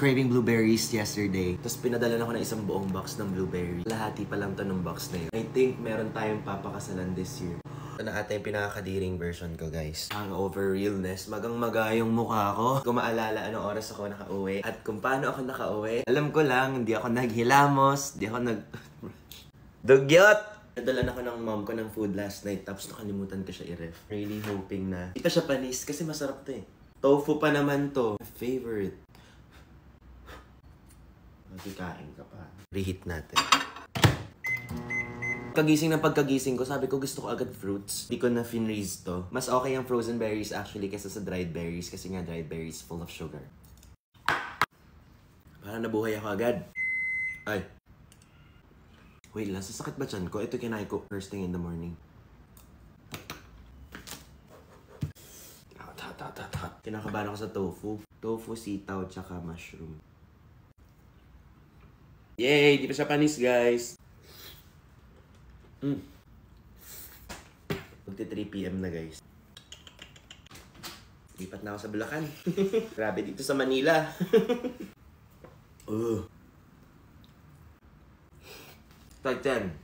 craving blueberries yesterday. Tapos pinadala ako ng isang buong box ng blueberry. Lahati pa lang to ng box na yun. I think meron tayong papakasalan this year. Ito na ata yung pinakakadiring version ko, guys. Hangover realness. Magang-maga yung mukha ko. Kung maalala anong oras ako nakauwi. At kung paano ako nakauwi. Alam ko lang, hindi ako naghilamos. Hindi ako Dugyot! Nadalan ako ng mom ko ng food last night. Tapos nakalimutan ko siya i-ref. Really hoping na hindi pa siya panis. Kasi masarap to eh. Tofu pa naman to. My favorite. Magkikain ka pa. Reheat natin. Pagkagising ko, sabi ko gusto ko agad fruits. Di ko na finreeze to. Mas okay ang frozen berries actually kaysa sa dried berries kasi nga dried berries full of sugar. Parang nabuhay ako agad. Ay. Wait lang, sasakit ba tiyan ko? Ito kinain ko first thing in the morning. Hot. Kinakabahan ako sa tofu. Tofu, sitaw, tsaka mushroom. Yay! Di pa siya panis, guys. Magti 3 PM na, guys. Lipat na ako sa Bulacan. Grabe dito sa Manila. Tag 10.